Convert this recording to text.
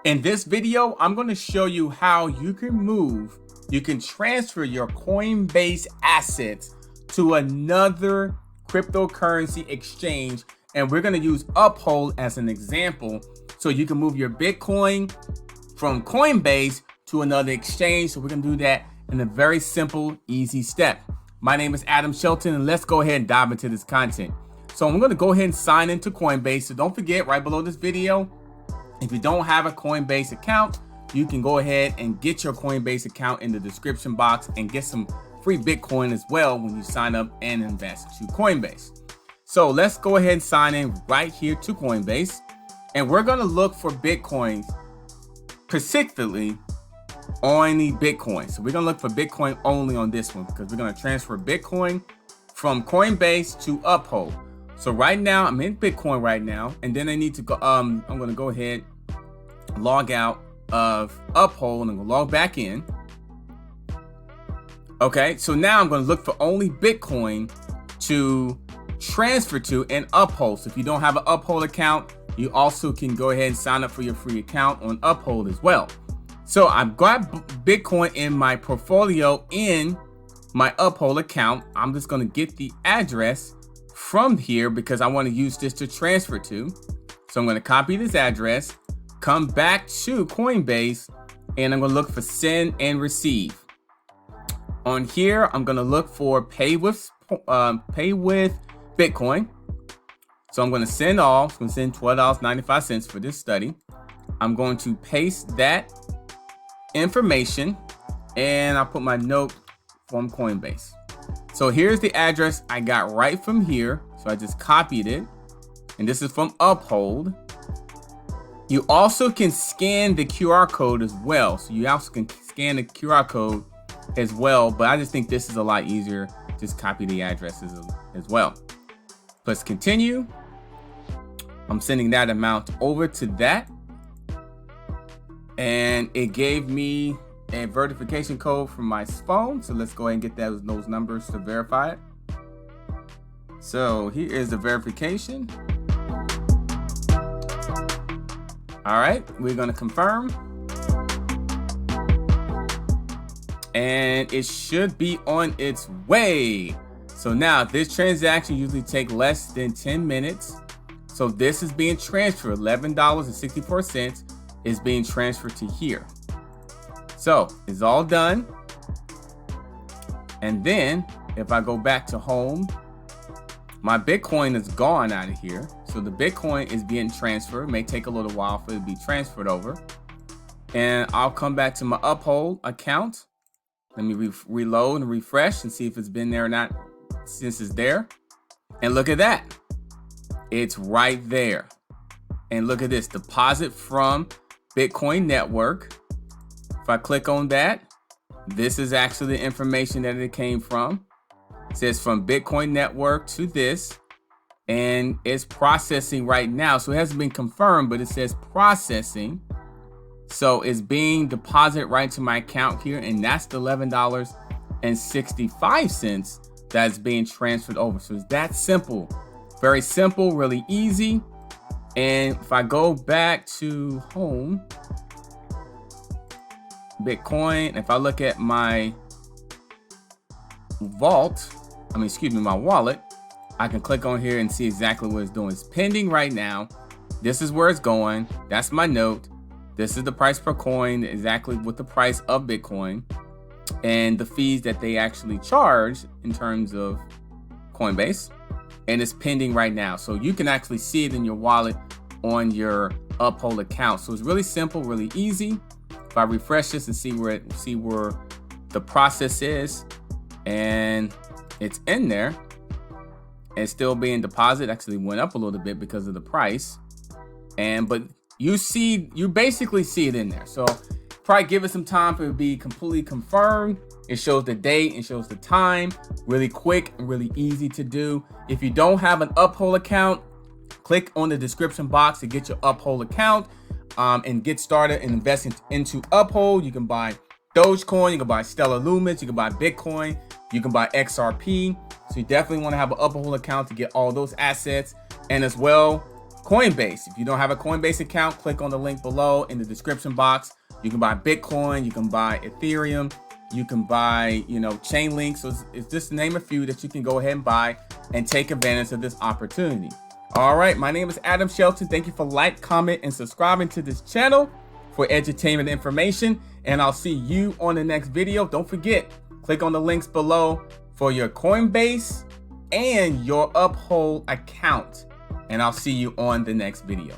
In this video, I'm going to show you how you can transfer your Coinbase assets to another cryptocurrency exchange. And we're going to use Uphold as an example. So you can move your Bitcoin from Coinbase to another exchange. So we're going to do that in a very simple, easy step. My name is Shelton, and let's go ahead and dive into this content. So I'm going to go ahead and sign into Coinbase. So don't forget, right below this video, if you don't have a Coinbase account, you can go ahead and get your Coinbase account in the description box and get some free Bitcoin as well when you sign up and invest to Coinbase. So let's go ahead and sign in right here to Coinbase. And we're going to look for Bitcoin, particularly only Bitcoin. So we're going to look for Bitcoin only on this one because we're going to transfer Bitcoin from Coinbase to Uphold. So right now I'm in Bitcoin right now, and then I need to go, I'm going to go ahead, log out of Uphold, and I'm going to log back in. Okay, so now I'm going to look for only Bitcoin to transfer to and Uphold. So if you don't have an Uphold account, you also can go ahead and sign up for your free account on Uphold as well. So I've got Bitcoin in my portfolio in my Uphold account. I'm just going to get the address from here because I want to use this to transfer to. So I'm going to copy this address, come back to Coinbase, and I'm going to look for send and receive. On here, I'm going to look for pay with Bitcoin. So I'm going to send all. I'm going to send $12.95 for this study. I'm going to paste that information, and I'll put my note from Coinbase. So here's the address I got right from here. So I just copied it, and this is from Uphold. You also can scan the QR code as well. So you also can scan the QR code as well, but I just think this is a lot easier. Just copy the addresses as well. Let's continue. I'm sending that amount over to that, and it gave me a verification code from my phone. So let's go ahead and get those numbers to verify it. So here is the verification. All right, we're going to confirm. And it should be on its way. So now this transaction usually takes less than 10 minutes. So this is being transferred. $11.64 is being transferred to here. So it's all done. And then if I go back to home, my Bitcoin is gone out of here. So the Bitcoin is being transferred. It may take a little while for it to be transferred over. And I'll come back to my Uphold account. Let me reload and refresh and see if it's been there or not since it's there. And look at that. It's right there. And look at this, deposit from Bitcoin network. If I click on that, this is actually the information that it came from. It says from Bitcoin network to this, and it's processing right now. So it hasn't been confirmed, but it says processing. So it's being deposited right to my account here, and that's the $11.65 that's being transferred over. So it's that simple, very simple, really easy. And if I go back to home, Bitcoin, if I look at my my wallet, I can click on here and see exactly what it's doing. It's pending right now. This is where it's going. That's my note. This is the price per coin, exactly what the price of Bitcoin and the fees that they actually charge in terms of Coinbase. And it's pending right now. So you can actually see it in your wallet on your Uphold account. So it's really simple, really easy. If I refresh this and see where the process is, and it's in there, it's still being deposited. Actually went up a little bit because of the price. But you basically see it in there. So probably give it some time for it to be completely confirmed. It shows the date, it shows the time, really quick and really easy to do. If you don't have an Uphold account, click on the description box to get your Uphold account and get started and investing into Uphold. You can buy Dogecoin, you can buy Stellar Lumens, you can buy Bitcoin, you can buy XRP. So you definitely want to have an Uphold account to get all those assets. And as well, Coinbase. If you don't have a Coinbase account, click on the link below in the description box. You can buy Bitcoin, you can buy Ethereum, you can buy, chain links. So it's just to name a few that you can go ahead and buy and take advantage of this opportunity. All right, my name is Adam Shelton. Thank you for like, comment, and subscribing to this channel for edutainment information. And I'll see you on the next video. Don't forget, click on the links below for your Coinbase and your Uphold account. And I'll see you on the next video.